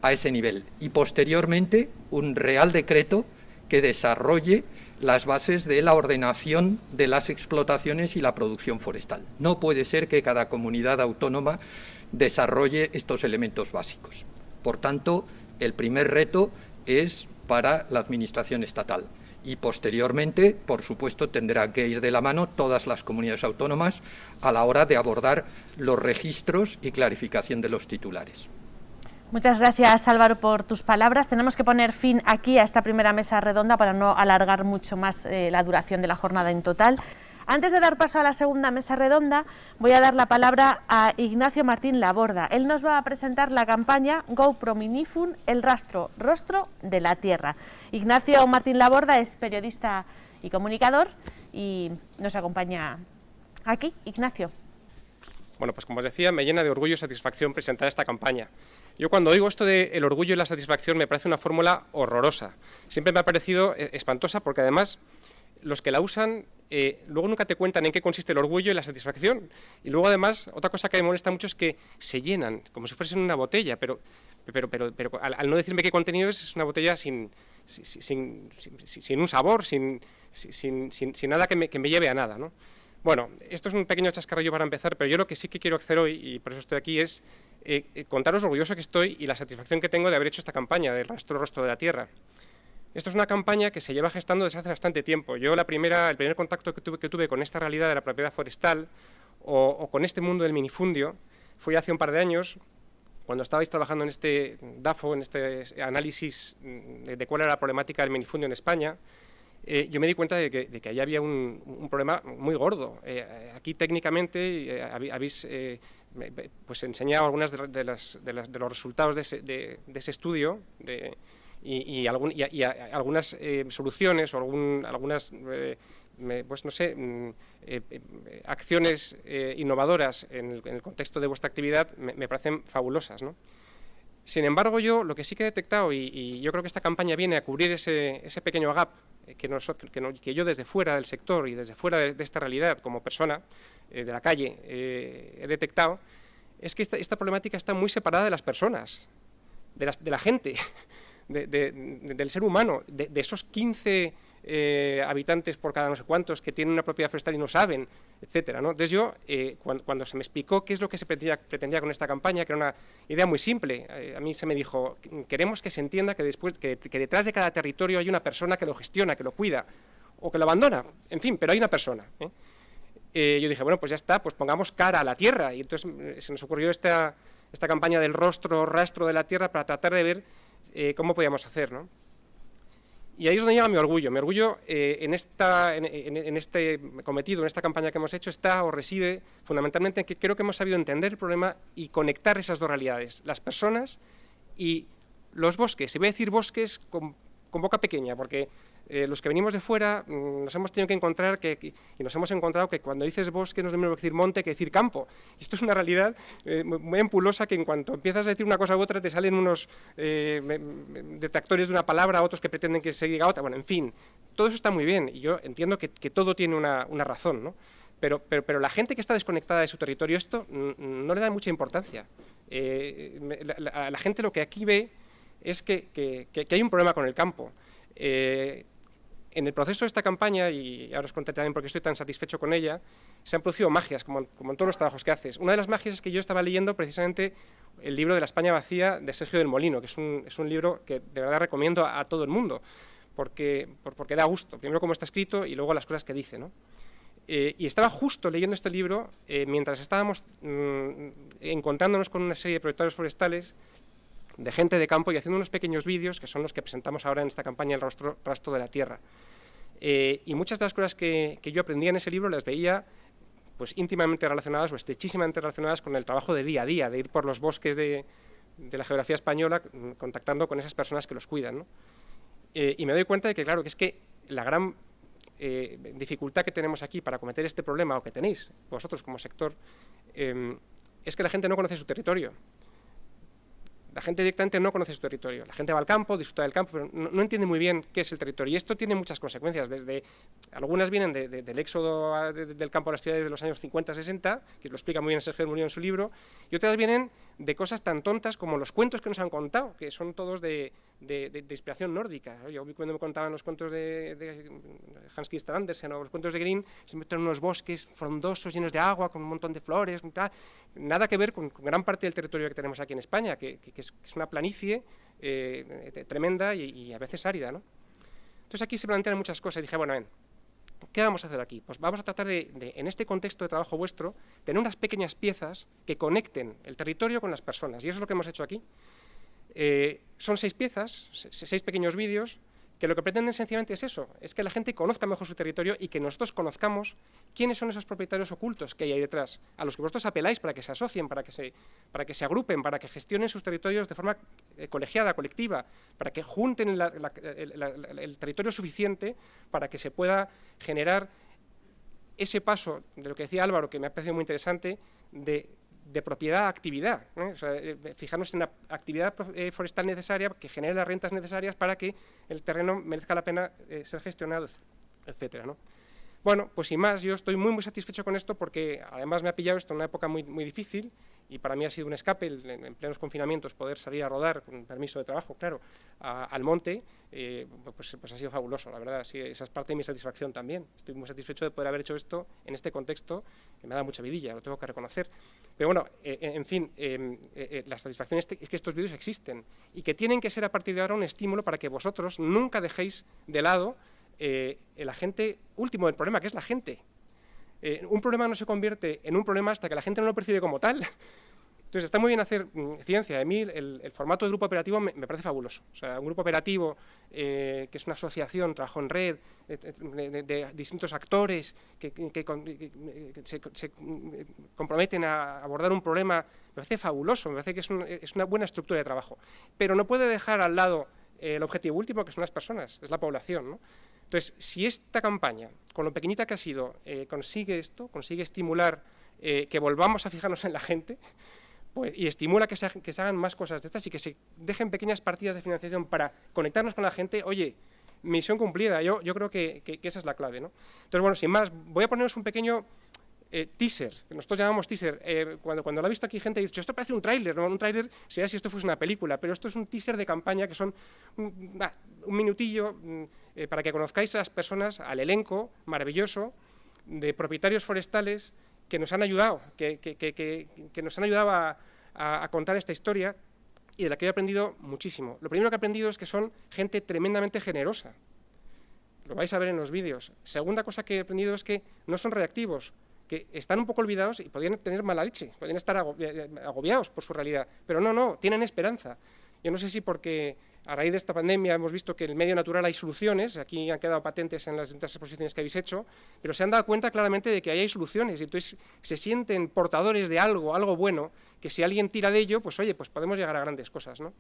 Speaker 6: a ese nivel y posteriormente un Real Decreto que desarrolle las bases de la ordenación de las explotaciones y la producción forestal. No puede ser que cada comunidad autónoma desarrolle estos elementos básicos. Por tanto, el primer reto es para la Administración estatal y posteriormente, por supuesto, tendrán que ir de la mano todas las comunidades autónomas a la hora de abordar los registros y clarificación de los titulares.
Speaker 1: Muchas gracias, Álvaro, por tus palabras. Tenemos que poner fin aquí a esta primera mesa redonda para no alargar mucho más la duración de la jornada en total. Antes de dar paso a la segunda mesa redonda, voy a dar la palabra a Ignacio Martín Laborda. Él nos va a presentar la campaña GoPro Minifun, el rostro de la tierra. Ignacio Martín Laborda es periodista y comunicador y nos acompaña aquí. Ignacio.
Speaker 9: Bueno, pues como os decía, me llena de orgullo y satisfacción presentar esta campaña. Yo cuando oigo esto de el orgullo y la satisfacción me parece una fórmula horrorosa. Siempre me ha parecido espantosa porque además los que la usan luego nunca te cuentan en qué consiste el orgullo y la satisfacción. Y luego además otra cosa que me molesta mucho es que se llenan como si fuesen una botella, pero al no decirme qué contenido es una botella sin un sabor, sin nada que me lleve a nada, ¿no? Bueno, esto es un pequeño chascarrillo para empezar, pero yo lo que sí que quiero hacer hoy, y por eso estoy aquí, es contaros lo orgulloso que estoy y la satisfacción que tengo de haber hecho esta campaña del rostro de la tierra. Esto es una campaña que se lleva gestando desde hace bastante tiempo. Yo el primer contacto que tuve con esta realidad de la propiedad forestal o con este mundo del minifundio fue hace un par de años, cuando estabais trabajando en este DAFO, en este análisis de cuál era la problemática del minifundio en España. Yo me di cuenta de que ahí había un problema muy gordo. Aquí técnicamente habéis pues enseñado algunas de los resultados de ese estudio y algunas soluciones o algunas pues no sé, acciones innovadoras en el contexto de vuestra actividad me parecen fabulosas, ¿no? Sin embargo, yo lo que sí que he detectado, y yo creo que esta campaña viene a cubrir ese pequeño gap que yo desde fuera del sector y desde fuera de esta realidad como persona de la calle he detectado, es que esta problemática está muy separada de las personas, de la gente, del ser humano, de esos 15 habitantes por cada no sé cuántos que tienen una propiedad forestal y no saben, etcétera, ¿no? Entonces yo, cuando se me explicó qué es lo que se pretendía con esta campaña, que era una idea muy simple, a mí se me dijo, queremos que se entienda que detrás de cada territorio hay una persona que lo gestiona, que lo cuida, o que lo abandona, en fin, pero hay una persona, yo dije, bueno, pues ya está, pues pongamos cara a la tierra, y entonces se nos ocurrió esta campaña del rastro de la tierra para tratar de ver cómo podíamos hacer, ¿no? Y ahí es donde llega mi orgullo. Mi orgullo en este cometido, en esta campaña que hemos hecho, está o reside fundamentalmente en que creo que hemos sabido entender el problema y conectar esas dos realidades, las personas y los bosques. Se voy a decir bosques con boca pequeña, porque los que venimos de fuera nos hemos tenido que encontrar y nos hemos encontrado que cuando dices bosque no es lo mismo decir monte que decir campo. Y esto es una realidad muy ampulosa, que en cuanto empiezas a decir una cosa u otra te salen unos detractores de una palabra, otros que pretenden que se diga otra. Bueno, en fin, todo eso está muy bien y yo entiendo que todo tiene una razón, ¿no? Pero la gente que está desconectada de su territorio, esto no le da mucha importancia. La gente lo que aquí ve es que hay un problema con el campo. En el proceso de esta campaña, y ahora os contaré también por qué estoy tan satisfecho con ella, se han producido magias, como en todos los trabajos que haces. Una de las magias es que yo estaba leyendo precisamente el libro de La España vacía de Sergio del Molino, que es un libro que de verdad recomiendo a todo el mundo, porque da gusto, primero cómo está escrito y luego las cosas que dice, ¿no? Y estaba justo leyendo este libro mientras estábamos encontrándonos con una serie de protectores forestales, de gente de campo, y haciendo unos pequeños vídeos que son los que presentamos ahora en esta campaña El rastro de la tierra. Y muchas de las cosas que yo aprendía en ese libro las veía pues íntimamente relacionadas o estrechísimamente relacionadas con el trabajo de día a día, de ir por los bosques de la geografía española contactando con esas personas que los cuidan, ¿no? Y me doy cuenta de que, claro, que es que la gran dificultad que tenemos aquí para acometer este problema, o que tenéis vosotros como sector, es que la gente no conoce su territorio. la gente directamente no conoce su territorio. La gente va al campo, disfruta del campo, pero no entiende muy bien qué es el territorio. Y esto tiene muchas consecuencias. Algunas vienen del éxodo del campo a las ciudades de los años 50-60, que lo explica muy bien Sergio Murió en su libro, y otras vienen de cosas tan tontas como los cuentos que nos han contado, que son todos de inspiración nórdica. Yo cuando me contaban los cuentos de Hans Christian Andersen o los cuentos de Grimm, se meten en unos bosques frondosos, llenos de agua, con un montón de flores, nada que ver con gran parte del territorio que tenemos aquí en España, que es una planicie tremenda y a veces árida, ¿no? Entonces aquí se plantean muchas cosas y dije, bueno, ¿qué vamos a hacer aquí? Pues vamos a tratar en este contexto de trabajo vuestro, tener unas pequeñas piezas que conecten el territorio con las personas, y eso es lo que hemos hecho aquí. Son 6 piezas, 6 pequeños vídeos, que lo que pretenden sencillamente es eso, es que la gente conozca mejor su territorio y que nosotros conozcamos quiénes son esos propietarios ocultos que hay ahí detrás, a los que vosotros apeláis para que se asocien, para que se agrupen, para que gestionen sus territorios de forma colegiada, colectiva, para que junten el territorio suficiente para que se pueda generar ese paso de lo que decía Álvaro, que me ha parecido muy interesante, de propiedad a actividad, ¿no? O sea, fijarnos en la actividad forestal necesaria que genere las rentas necesarias para que el terreno merezca la pena ser gestionado, etcétera, ¿no? Bueno, pues sin más, yo estoy muy satisfecho con esto porque además me ha pillado esto en una época muy difícil y para mí ha sido un escape en plenos confinamientos poder salir a rodar con permiso de trabajo, claro, al monte, pues ha sido fabuloso, la verdad, sí, esa es parte de mi satisfacción también. Estoy muy satisfecho de poder haber hecho esto en este contexto que me da mucha vidilla, lo tengo que reconocer. Pero bueno, en fin, la satisfacción es que estos vídeos existen y que tienen que ser a partir de ahora un estímulo para que vosotros nunca dejéis de lado el agente último del problema, que es la gente. Un problema no se convierte en un problema hasta que la gente no lo percibe como tal. Entonces, está muy bien hacer ciencia. A mí el formato de grupo operativo me parece fabuloso. O sea, un grupo operativo que es una asociación, trabajo en red, de distintos actores que se comprometen a abordar un problema, me parece fabuloso, me parece que es una buena estructura de trabajo. Pero no puede dejar al lado el objetivo último, que son las personas, es la población, ¿no? Entonces, si esta campaña, con lo pequeñita que ha sido, consigue estimular que volvamos a fijarnos en la gente, pues, y estimula que se hagan más cosas de estas y que se dejen pequeñas partidas de financiación para conectarnos con la gente, oye, misión cumplida, yo creo que esa es la clave, ¿no? Entonces, bueno, sin más, voy a poneros un pequeño teaser, que nosotros llamamos teaser. Cuando lo ha visto aquí gente ha dicho, esto parece un tráiler, ¿no? Un tráiler sería si esto fuese una película, pero esto es un teaser de campaña que son un minutillo para que conozcáis a las personas, al elenco maravilloso de propietarios forestales que nos han ayudado, que nos han ayudado a contar esta historia y de la que he aprendido muchísimo. Lo primero que he aprendido es que son gente tremendamente generosa. Lo vais a ver en los vídeos. Segunda cosa que he aprendido es que no son reactivos, que están un poco olvidados y podrían tener mala leche, podrían estar agobiados por su realidad, pero no, tienen esperanza. Yo no sé si porque a raíz de esta pandemia hemos visto que en el medio natural hay soluciones, aquí han quedado patentes en las distintas exposiciones que habéis hecho, pero se han dado cuenta claramente de que ahí hay soluciones y entonces se sienten portadores de algo bueno, que si alguien tira de ello, pues oye, pues podemos llegar a grandes cosas, ¿no?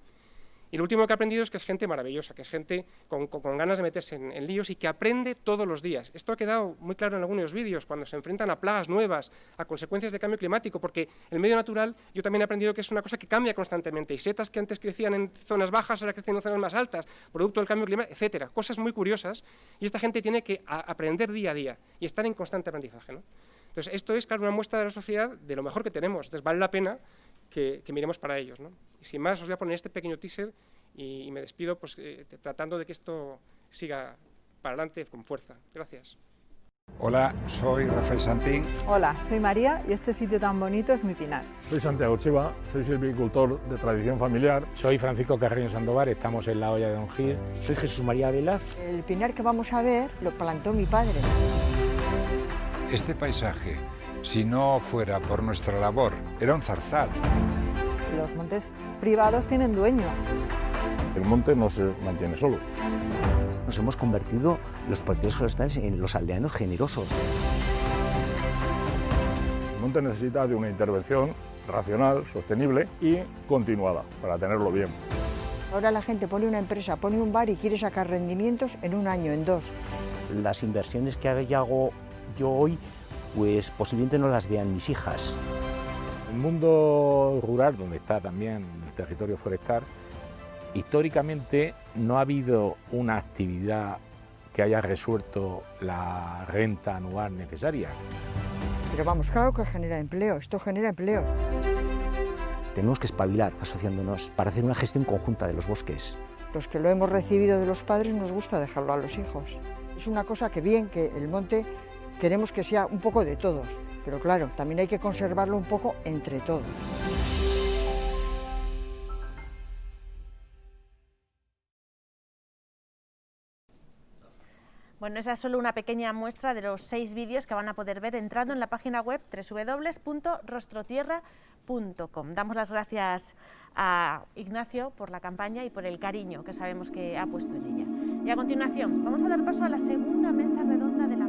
Speaker 9: Y lo último que he aprendido es que es gente maravillosa, que es gente con ganas de meterse en líos y que aprende todos los días. Esto ha quedado muy claro en algunos vídeos, cuando se enfrentan a plagas nuevas, a consecuencias de cambio climático, porque el medio natural yo también he aprendido que es una cosa que cambia constantemente. Y setas que antes crecían en zonas bajas, ahora crecen en zonas más altas, producto del cambio climático, etcétera. Cosas muy curiosas y esta gente tiene que aprender día a día y estar en constante aprendizaje, ¿no? Entonces, esto es, claro, una muestra de la sociedad de lo mejor que tenemos. Entonces, vale la pena que miremos para ellos, ¿no? Y sin más, os voy a poner este pequeño teaser y me despido pues, tratando de que esto siga para adelante con fuerza. Gracias.
Speaker 10: Hola, soy Rafael Santín.
Speaker 11: Hola, soy María y este sitio tan bonito es mi pinar.
Speaker 12: Soy Santiago Chiva, soy silvicultor de tradición familiar.
Speaker 13: Soy Francisco Carreño Sandoval, estamos en la Hoya de Don Gil.
Speaker 14: Soy Jesús María Velaz.
Speaker 15: El pinar que vamos a ver lo plantó mi padre.
Speaker 10: Este paisaje, si no fuera por nuestra labor, era un zarzal.
Speaker 11: Los montes privados tienen dueño.
Speaker 12: El monte no se mantiene solo.
Speaker 14: Nos hemos convertido los propietarios forestales en los aldeanos generosos.
Speaker 12: El monte necesita de una intervención racional, sostenible y continuada para tenerlo bien.
Speaker 15: Ahora la gente pone una empresa, pone un bar y quiere sacar rendimientos en un año, en 2.
Speaker 14: Las inversiones que hago yo hoy, pues posiblemente no las vean mis hijas.
Speaker 13: El mundo rural, donde está también el territorio forestal, históricamente no ha habido una actividad que haya resuelto la renta anual necesaria.
Speaker 15: Pero vamos, claro que genera empleo, esto genera empleo.
Speaker 14: Tenemos que espabilar asociándonos para hacer una gestión conjunta de los bosques.
Speaker 15: Los que lo hemos recibido de los padres nos gusta dejarlo a los hijos. Es una cosa que bien, que el monte queremos que sea un poco de todos, pero claro, también hay que conservarlo un poco entre todos.
Speaker 1: Bueno, esa es solo una pequeña muestra de los 6 vídeos que van a poder ver entrando en la página web www.rostrotierra.com. Damos las gracias a Ignacio por la campaña y por el cariño que sabemos que ha puesto en ella. Y a continuación vamos a dar paso a la segunda mesa redonda de la